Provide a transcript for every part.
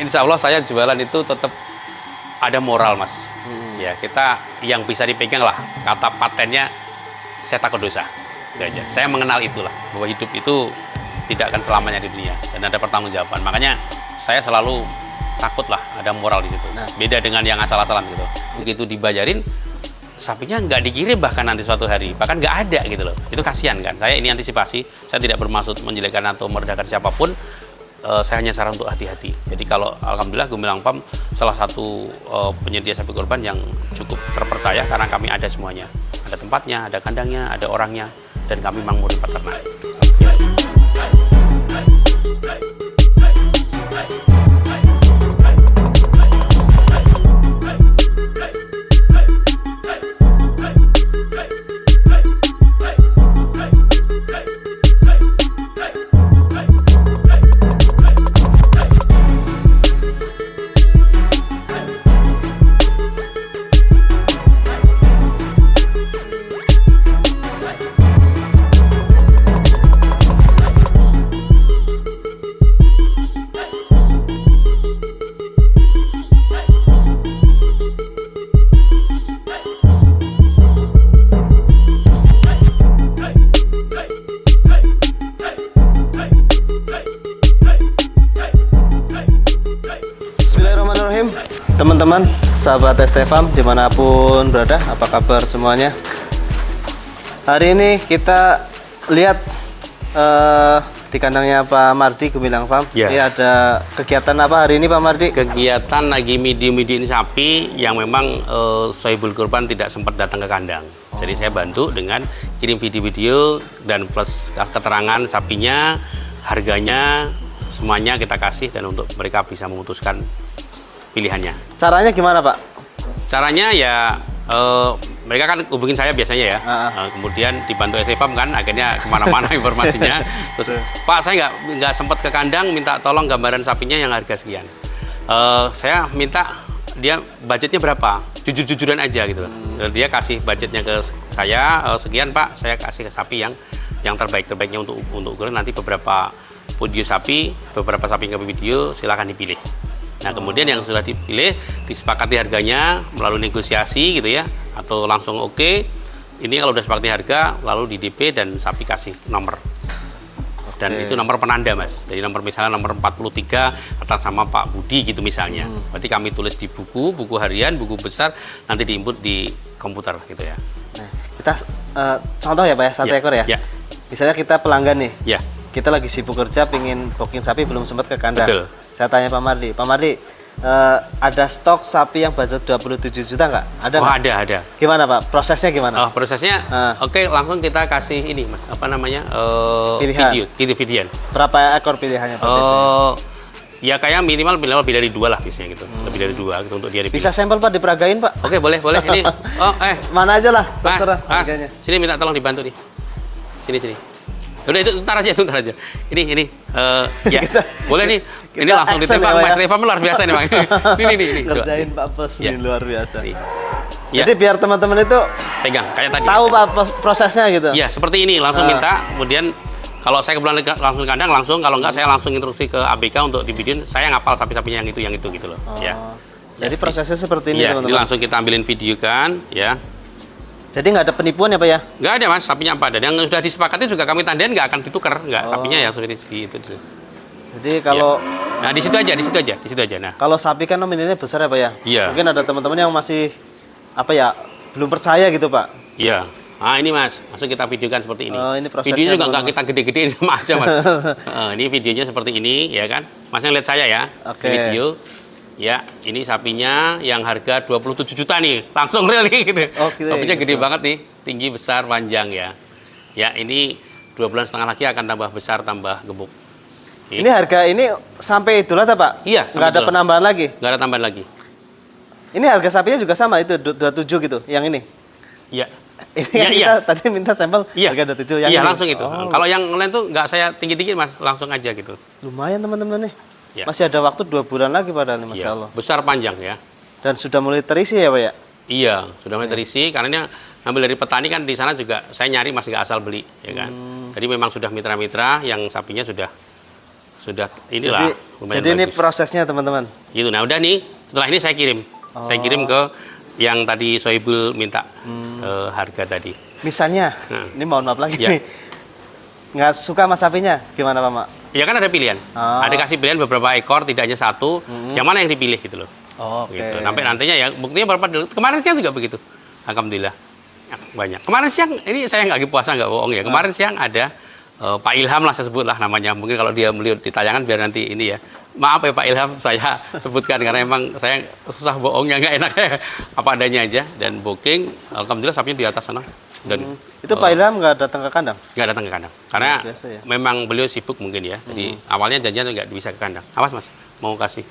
insya Allah saya jualan itu tetap ada moral, Mas. Ya, kita yang bisa dipegang lah, kata patennya, saya takut dosa. Itu aja. Saya mengenal itulah, bahwa hidup itu tidak akan selamanya di dunia, dan ada pertanggungjawaban. Makanya saya selalu takut lah, ada moral di situ. Beda dengan yang asal-asalan gitu. Begitu dibayarin, sapinya nggak dikirim bahkan nanti suatu hari, bahkan nggak ada gitu loh. Itu kasihan kan. Saya ini antisipasi, saya tidak bermaksud menjelekkan atau merendahkan siapapun. Saya hanya saran untuk hati-hati. Jadi kalau alhamdulillah Gemilang Farm salah satu penyedia sapi kurban yang cukup terpercaya karena kami ada semuanya. Ada tempatnya, ada kandangnya, ada orangnya, dan kami memang murni peternak. Teman-teman, sahabat ST Farm dimanapun berada, apa kabar semuanya? Hari ini kita lihat di kandangnya Pak Mardi Gemilang Farm. Ini ada kegiatan apa hari ini Pak Mardi? Kegiatan lagi medium sapi yang memang Sohibul Kurban tidak sempat datang ke kandang. Jadi saya bantu dengan kirim video-video dan plus keterangan sapinya, harganya, semuanya kita kasih, dan untuk mereka bisa memutuskan pilihannya. Caranya gimana Pak? Caranya ya mereka kan hubungin saya biasanya ya. Kemudian dibantu ST Farm kan, akhirnya kemana-mana informasinya. Terus Pak, saya nggak sempat ke kandang, minta tolong gambaran sapinya yang harga sekian. Saya minta dia budgetnya berapa, jujur-jujuran aja gitu. Dia kasih budgetnya ke saya, sekian Pak, saya kasih ke sapi yang terbaiknya untuk ukuran. Nanti beberapa video sapi, beberapa sapi yang video silakan dipilih. Nah, kemudian yang sudah dipilih, disepakati harganya melalui negosiasi gitu ya, atau langsung oke. Ini kalau udah sepakati harga, lalu di DP dan sapi kasih nomor. Dan itu nomor penanda, Mas. Jadi nomor misalnya nomor 43 atas sama Pak Budi gitu misalnya. Berarti kami tulis di buku harian, buku besar, nanti diinput di komputer gitu ya. Nah, kita contoh ya Pak ya, satu ekor ya? Misalnya kita pelanggan nih. Ya. Kita lagi sibuk kerja, pengen booking sapi, belum sempat ke kandang. Betul. Saya tanya Pak Mardi, ada stok sapi yang budget 27 juta nggak? Ada nggak? Ada. Gimana Pak? Prosesnya gimana? Prosesnya, oke, langsung kita kasih ini Mas, apa namanya? Pilihan. Video. Berapa ekor pilihannya Pak? Ya kayak minimal lebih dari 2 lah biasanya gitu. Lebih dari 2 gitu untuk dia dipilih. Bisa sampel Pak, diperagain Pak? Oke, boleh. Ini. Mana aja lah, terserah harganya. Sini minta tolong dibantu nih. Sini. Udah itu ntar aja. Ini ya. Boleh nih. Ini langsung ditembak Mas Reva, luar biasa nih Bang. Ini. Ngerjain Pak Bos ini luar biasa. Ya. Jadi biar teman-teman itu pegang kayak tadi. Tahu Pak prosesnya gitu. Iya, seperti ini, langsung minta. Kemudian kalau saya kebetulan langsung kandang langsung, kalau enggak saya langsung instruksi ke ABK untuk dibikin. Saya ngapal sapi-sapinya yang itu gitu loh. Ya. Jadi prosesnya seperti ini teman-teman. Ini langsung kita ambilin video kan, ya. Jadi nggak ada penipuan ya Pak ya? Nggak ada Mas, sapinya apa ada. Yang sudah disepakati juga kami tandain, nggak akan ditukar, nggak. Sapinya ya seperti itu. Jadi kalau Nah, di situ aja. Nah, kalau sapi kan nominalnya besar ya Pak ya? Iya. Mungkin ada teman-teman yang masih belum percaya gitu Pak. Iya. Nah, ini Mas, langsung kita videokan seperti ini. Ini prosesnya videonya juga nggak kita gede-gedein sama aja Mas. Ini videonya seperti ini, ya kan? Mas yang lihat saya ya. Oke. Video. Ya, ini sapinya yang harga 27 juta nih, langsung real nih gitu. Sapinya gede banget nih, tinggi, besar, panjang ya. Ya, ini 2,5 bulan lagi akan tambah besar, tambah gemuk. Ini harga ini sampai Idul Adha Pak? Iya. Nggak ada penambahan lagi? Nggak ada tambahan lagi. Ini harga sapinya juga sama, itu 27 gitu, yang ini? Iya. Ini kan kita tadi minta sampel harga 27 yang ini? Langsung itu. Kalau yang lain tuh nggak saya tinggi-tinggi Mas, langsung aja gitu. Lumayan teman-teman nih. Ya. Masih ada waktu 2 bulan lagi padahal nih, Masya Allah. Besar panjang ya. Dan sudah mulai terisi ya Pak ya? Iya, sudah mulai terisi. Karena ini ngambil dari petani kan di sana juga saya nyari masih nggak asal beli, ya kan. Jadi memang sudah mitra-mitra yang sapinya sudah sudah inilah. Jadi ini prosesnya teman-teman. Gitu. Nah udah nih, setelah ini saya kirim. Saya kirim ke yang tadi Soebul minta harga tadi. Misalnya, ini mohon maaf lagi nih, nggak suka sama sapinya, gimana Pak Mak? Ya kan ada pilihan. Ada kasih pilihan beberapa ekor, tidak hanya satu. Yang mana yang dipilih gitu loh. Gitu. Sampai nantinya ya, buktinya berapa dulu. Kemarin siang juga begitu. Alhamdulillah. Banyak. Kemarin siang, ini saya nggak lagi puasa, nggak bohong ya. Kemarin siang ada Pak Ilham lah saya sebutlah namanya. Mungkin kalau dia melihat di tayangan biar nanti ini ya. Maaf ya Pak Ilham, saya sebutkan karena emang saya susah bohongnya, nggak enak ya. Apa adanya aja. Dan booking, alhamdulillah sapinya di atas sana. Dan itu Pak Ilham nggak datang ke kandang? Nggak datang ke kandang. Karena biasa, ya? memang beliau sibuk mungkin ya. Jadi awalnya janjian nggak bisa ke kandang. Awas Mas, mau kasih.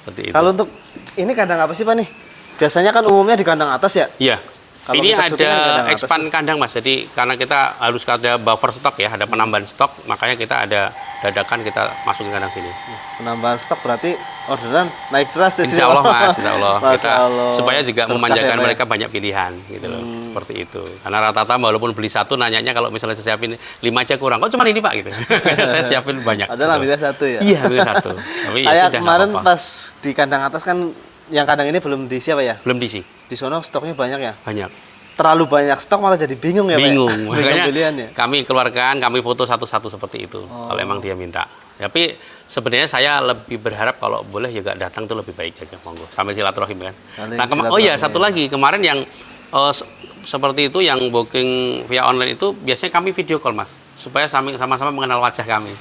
Seperti itu. Kalau untuk ini kandang apa sih Pak nih? Biasanya kan umumnya di kandang atas ya? Iya. Kalau Ini kita syuting kan ada kandang atas expand kandang Mas. Jadi karena kita harus ada buffer stok ya, ada penambahan stok, makanya kita ada dadakan kita masukin kandang sini. Penambahan stok berarti orderan naik drastis. Insya Allah Mas, Insya Allah. Kita Allah. supaya juga Berkah memanjakan ya, Pak, mereka banyak pilihan gitu loh. Seperti itu. Karena rata-rata walaupun beli satu nanyanya kalau misalnya saya siapin 5 aja kurang. Kok cuma ini Pak gitu. Karena saya siapin banyak. Adalah gitu. bila satu ya? Iya, beli satu. Tapi ya Kayak sudah, kemarin nggak apa-apa. pas di kandang atas kan, yang kandang ini belum diisi apa ya? Belum diisi. Di sono stoknya banyak ya? Banyak. Terlalu banyak stok malah jadi bingung ya Pak? Bingung. Bingung Makanya pilihannya. kami keluarkan, kami foto satu-satu seperti itu. Kalau emang dia minta. Tapi sebenarnya saya lebih berharap kalau boleh ya gak datang tuh lebih baik aja, monggo. Sampai silaturahim kan. Nah, oh iya satu lagi kemarin yang seperti itu yang booking via online itu biasanya kami video call Mas, supaya sama-sama mengenal wajah kami.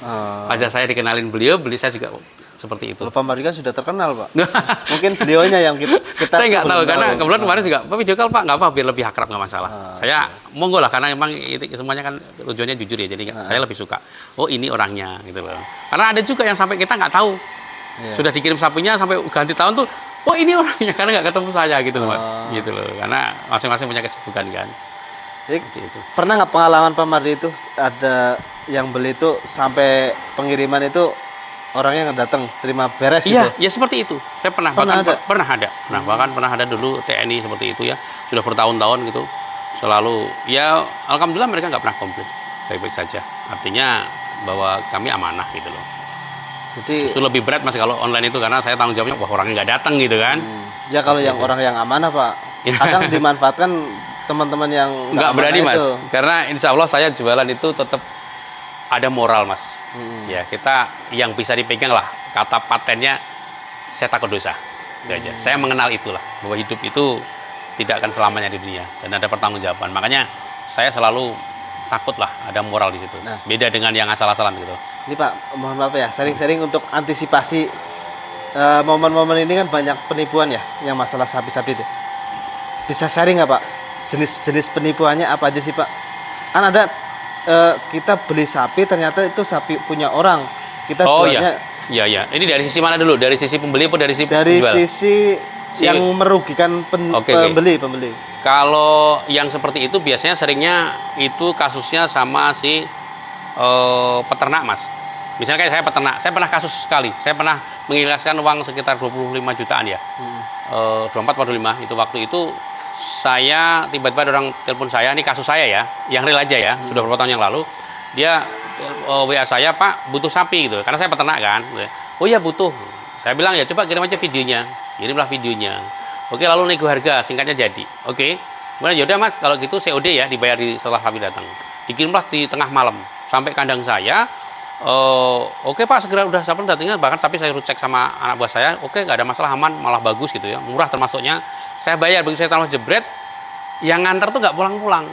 Wajah saya dikenalin beliau saya juga seperti itu. Kalau Pak Mardi kan sudah terkenal Pak. Mungkin beliaunya yang kita saya nggak tahu karena kebetulan kemarin juga Pak video call Pak, nggak apa biar lebih akrab nggak masalah. Saya monggo lah karena emang itu semuanya kan tujuannya jujur ya, jadi saya lebih suka. Oh ini orangnya gitu loh. Karena ada juga yang sampai kita nggak tahu. Sudah dikirim sapinya sampai ganti tahun tuh, oh ini orangnya karena nggak ketemu saya gitu loh Mas. Gitu loh. Karena masing-masing punya kesibukan kan. Jadi, pernah nggak pengalaman Pak Mardi itu ada yang beli itu sampai pengiriman itu orangnya nggak datang terima beres iya, gitu? Iya seperti itu. Saya pernah ada. Bahkan pernah ada dulu TNI seperti itu ya. Sudah bertahun-tahun gitu. Selalu ya alhamdulillah mereka nggak pernah komplain. Baik-baik saja. Artinya bahwa kami amanah gitu loh. Jadi itu lebih berat Mas kalau online itu karena saya tanggung jawabnya wah orangnya nggak datang gitu kan. Ya kalau yang orang yang amanah Pak, kadang dimanfaatkan teman-teman yang nggak berani Mas. itu. Karena insya Allah saya jualan itu tetap ada moral Mas. Ya kita yang bisa dipegang lah kata patennya saya takut dosa. Itu aja. Saya mengenal itulah bahwa hidup itu tidak akan selamanya di dunia dan ada pertanggungjawaban. Makanya saya selalu takut lah ada moral di situ. Nah, beda dengan yang asal-asalan gitu. Ini Pak, mohon maaf ya, sharing-sharing untuk antisipasi momen-momen ini kan banyak penipuan ya, yang masalah sapi-sapi itu. Bisa sharing nggak Pak? Jenis-jenis penipuannya apa aja sih Pak? Kan ada kita beli sapi ternyata itu sapi punya orang. Kita jualnya. Iya. Ini dari sisi mana dulu? Dari sisi pembeli atau dari sisi penjual? Sisi yang merugikan pembeli. Kalau yang seperti itu biasanya seringnya itu kasusnya sama si peternak Mas. Misalnya kayak saya peternak, saya pernah kasus sekali. Saya pernah mengikhlaskan uang sekitar 25 jutaan ya. 24 atau 25 itu waktu itu saya tiba-tiba ada orang telepon saya, ini kasus saya ya, yang real aja ya, sudah beberapa tahun yang lalu. Dia WA saya, Pak, butuh sapi gitu. Karena saya peternak kan. Oh iya butuh. Saya bilang ya coba kirim aja videonya. Kirimlah videonya. Oke, lalu nego harga, singkatnya jadi. Oke. Kemudian yaudah Mas, kalau gitu COD ya dibayar setelah sapi datang. Dikirimlah di tengah malam sampai kandang saya. Oke Pak, segera udah sapi datangnya, bahkan sapi saya cek sama anak buah saya. Oke, nggak ada masalah, aman, malah bagus gitu ya. Murah termasuknya. Saya bayar, begitu saya taruh jebret, yang nganter tuh nggak pulang-pulang.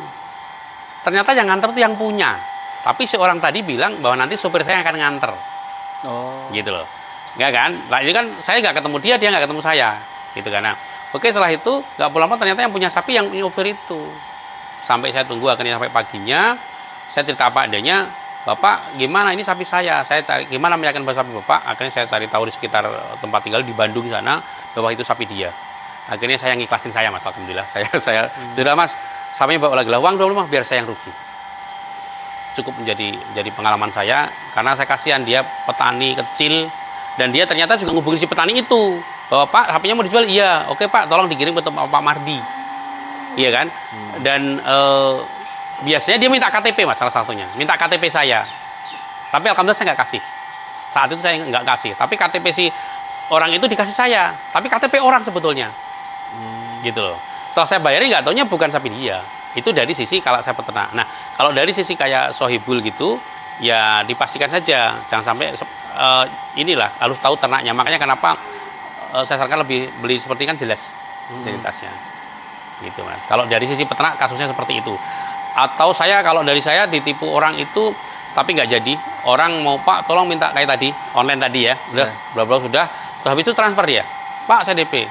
Ternyata yang nganter tuh yang punya. Tapi si orang tadi bilang bahwa nanti sopir saya akan nganter. Gitu loh. Nggak kan? Nah, ini kan saya nggak ketemu dia nggak ketemu saya. Gitu kan. Nah, oke, setelah itu nggak pulang-pulang ternyata yang punya sapi yang nyopir itu. Sampai saya tunggu akhirnya sampai paginya, saya cerita apa adanya, Bapak gimana ini sapi saya cari, gimana meyakinkan bahwa sapi Bapak, akhirnya saya cari tahu di sekitar tempat tinggal di Bandung sana, bahwa itu sapi dia. Akhirnya saya ngiklasin saya Mas, alhamdulillah. Saya sudah Mas, sapinya bawa lagi lah, uang 25 biar saya yang rugi. Cukup menjadi pengalaman saya, karena saya kasihan dia petani kecil, dan dia ternyata juga ngubungin si petani itu, bahwa Pak sapinya mau dijual, iya, oke Pak, tolong dikirim ke Pak Mardi, iya kan? Dan biasanya dia minta KTP Mas, salah satunya, minta KTP saya, tapi alhamdulillah saya nggak kasih. saat itu saya nggak kasih. Tapi KTP si orang itu dikasih saya, tapi KTP orang sebetulnya. Gitu loh. Setelah saya bayarin nggak taunya bukan sapi dia. Itu dari sisi kalau saya peternak. Nah, kalau dari sisi kayak Sohibul gitu, ya dipastikan saja jangan sampai inilah harus tahu ternaknya. Makanya kenapa saya sarankan lebih beli seperti kan jelas identitasnya. Gitu Mas. Kalau dari sisi peternak kasusnya seperti itu. Atau kalau dari saya ditipu orang itu tapi nggak jadi, orang mau Pak tolong minta kayak tadi online tadi ya, udah bla bla sudah, habis itu transfer dia, Pak saya DP,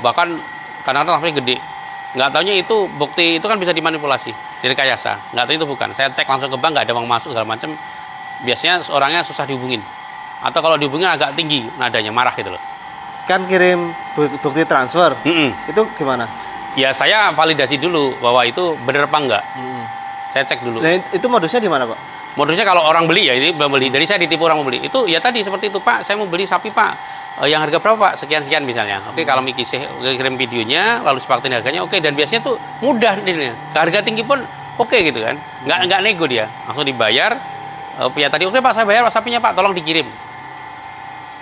bahkan kadang-kadang transfernya gede, nggak taunya itu bukti itu kan bisa dimanipulasi, direkayasa, nggak tahu itu bukan, saya cek langsung ke bank nggak ada uang masuk segala macam, biasanya orangnya susah dihubungin, atau kalau dihubungin agak tinggi nadanya, marah gitu loh. Kan kirim bukti transfer, itu gimana? Ya saya validasi dulu bahwa itu bener apa enggak. Saya cek dulu. Nah, itu modusnya di mana, Pak? Modusnya kalau orang beli ya, ini belum beli. Dari saya ditipu orang mau beli. Itu ya tadi seperti itu, Pak. Saya mau beli sapi, Pak. Yang harga berapa, Pak? Sekian-sekian misalnya. Oke, kalau Miki kirim videonya, lalu sepakatin harganya, oke. Dan biasanya tuh mudah ini. Harga tinggi pun oke gitu kan. Nggak nego dia. Langsung dibayar. Ya tadi oke Pak, saya bayar sapinya, Pak. Tolong dikirim.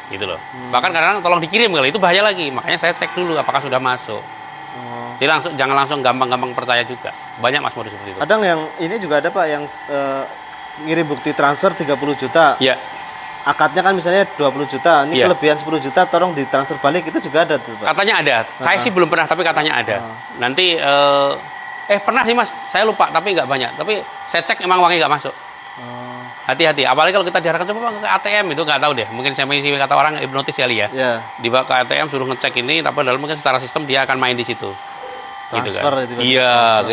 Gitu loh. Bahkan kadang-kadang tolong dikirim kalau itu bahaya lagi. Makanya saya cek dulu apakah sudah masuk. Jadi jangan langsung gampang-gampang percaya juga. Banyak Mas modus seperti itu. Kadang yang ini juga ada Pak yang ngirim bukti transfer 30 juta. Iya. Akadnya kan misalnya 20 juta. Ini kelebihan 10 juta tolong ditransfer balik, itu juga ada tuh, Pak. Katanya ada. Saya sih belum pernah tapi katanya ada. Nanti pernah sih Mas, saya lupa tapi nggak banyak. Tapi saya cek emang uangnya nggak masuk. Hati-hati. Apalagi kalau kita diarahkan coba ke ATM itu nggak tahu deh. Mungkin saya masih kata orang hipnotis kali ya. Dibawa ke ATM suruh ngecek ini, tapi dalam mungkin secara sistem dia akan main di situ. Transfer gitu kan. Iya,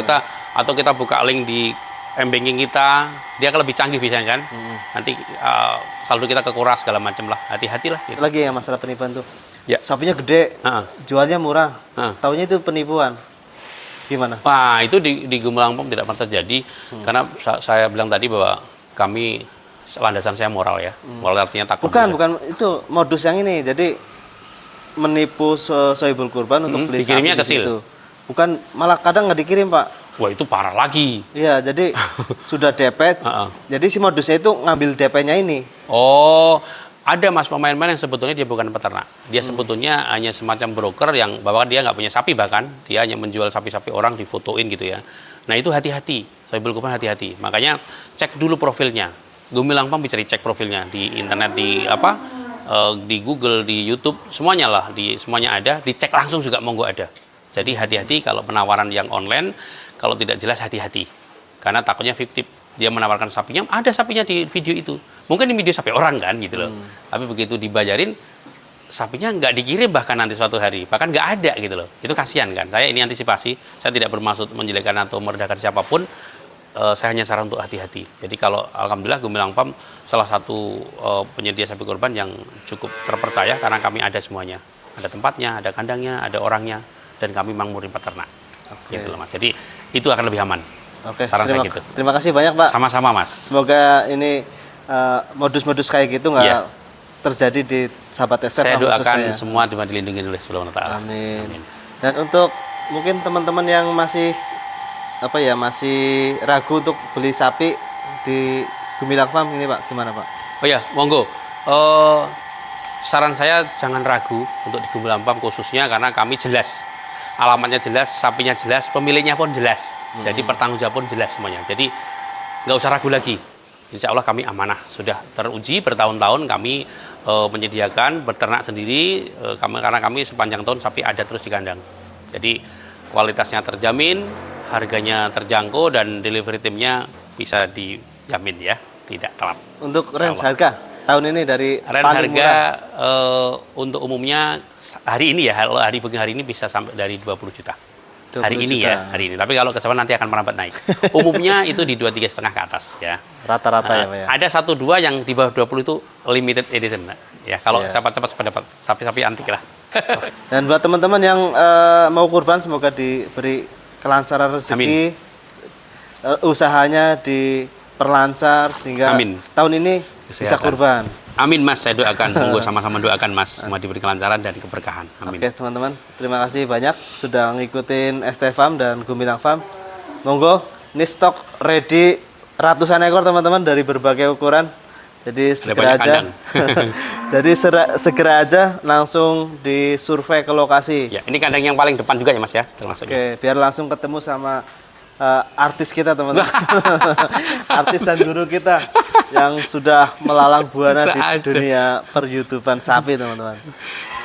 kita buka link di m-banking kita, dia akan lebih canggih biasanya kan. Nanti saldo kita kekuras segala macam lah. Hati-hatilah gitu. Lagi yang masalah penipuan tuh. Ya. Sapinya gede, jualnya murah. Taunya itu penipuan. Gimana? Wah, itu di Gumulangpom tidak pernah terjadi karena saya bilang tadi bahwa kami landasan saya moral ya. Moral artinya takut. Bukan itu modus yang ini. Jadi menipu Sohibul Kurban untuk beli dikirimnya sapi kecil. di situ. Bukan, malah kadang nggak dikirim, Pak. Wah, itu parah lagi. Iya, jadi sudah DP. Jadi si modusnya itu ngambil DP-nya ini. Oh, ada Mas pemain-pemain yang sebetulnya dia bukan peternak. Dia sebetulnya hanya semacam broker yang bahwa dia nggak punya sapi, bahkan dia hanya menjual sapi-sapi orang, difotoin gitu ya. Nah, itu hati-hati. Sohibul Kurban hati-hati. Makanya cek dulu profilnya. Gumulangpom bisa dicek profilnya di internet, di Google, di YouTube, semuanya lah, semuanya ada. Dicek langsung juga monggo ada. Jadi hati-hati kalau penawaran yang online, kalau tidak jelas hati-hati. Karena takutnya fiktif. Dia menawarkan sapinya, ada sapinya di video itu. Mungkin di video sapi orang kan gitu loh. Tapi begitu dibayarin, sapinya nggak dikirim bahkan nanti suatu hari. Bahkan nggak ada gitu loh. Itu kasihan kan. Saya ini antisipasi. Saya tidak bermaksud menjelekkan atau merendahkan siapapun. Saya hanya saran untuk hati-hati. Jadi kalau alhamdulillah Gumulangpom salah satu penyedia sapi kurban yang cukup terpercaya karena kami ada semuanya. Ada tempatnya, ada kandangnya, ada orangnya. Dan kami memang murni peternak. Gitu loh Mas. Jadi itu akan lebih aman. Saran saya gitu. Terima kasih banyak Pak. Sama-sama Mas. Semoga ini modus-modus kayak gitu nggak terjadi di sahabat STFam. Saya doakan semua cuma dilindungi oleh Subhanahu wa Ta'ala. Amin. Dan untuk mungkin teman-teman yang masih masih ragu untuk beli sapi di Gumulangpom ini Pak, gimana Pak? Oh ya, monggo. Saran saya jangan ragu untuk di Gumulangpom khususnya karena kami jelas. Alamatnya jelas, sapinya jelas, pemiliknya pun jelas. Jadi pertanggungjawab pun jelas semuanya. Jadi nggak usah ragu lagi. Insya Allah kami amanah. Sudah teruji bertahun-tahun kami menyediakan beternak sendiri. Karena kami sepanjang tahun sapi ada terus di kandang. Jadi kualitasnya terjamin, harganya terjangkau dan delivery timnya bisa dijamin ya, tidak telat. Untuk range harga tahun ini dari range paling harga murah. untuk umumnya hari ini ya, hari booking hari ini bisa sampai dari 20 juta. 20 hari ini juta. Ya, hari ini. Tapi kalau kesemuanya nanti akan merambat naik. Umumnya itu di 23,5 ke atas ya. Rata-rata ya Pak ya. Ada 1-2 yang di bawah 20 itu limited edition. Ya, kalau cepat-cepat dapat sapi-sapi antik lah. Dan buat teman-teman yang mau kurban semoga diberi kelancaran rezeki. Usahanya diperlancar sehingga tahun ini bisa kurban. Amin Mas, saya doakan. Monggo sama-sama doakan Mas, semua diberi kelancaran dan keberkahan. Amin. Oke teman-teman, terima kasih banyak sudah ngikutin STFam dan Gumulangpom. Monggo, ini stok ready ratusan ekor teman-teman dari berbagai ukuran. Jadi segera banyak aja. kandang. Jadi segera aja langsung disurvei ke lokasi. Ya, ini kandang yang paling depan juga ya Mas ya, termasuk. Oke, biar langsung ketemu sama artis kita teman-teman. Artis dan guru kita yang sudah melalang buana di dunia per-YouTubean sapi teman-teman.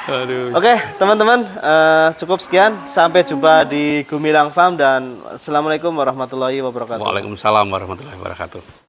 Aduh. Oke teman-teman, cukup sekian. Sampai jumpa di Gumilang Farm dan Assalamualaikum warahmatullahi wabarakatuh. Waalaikumsalam warahmatullahi wabarakatuh.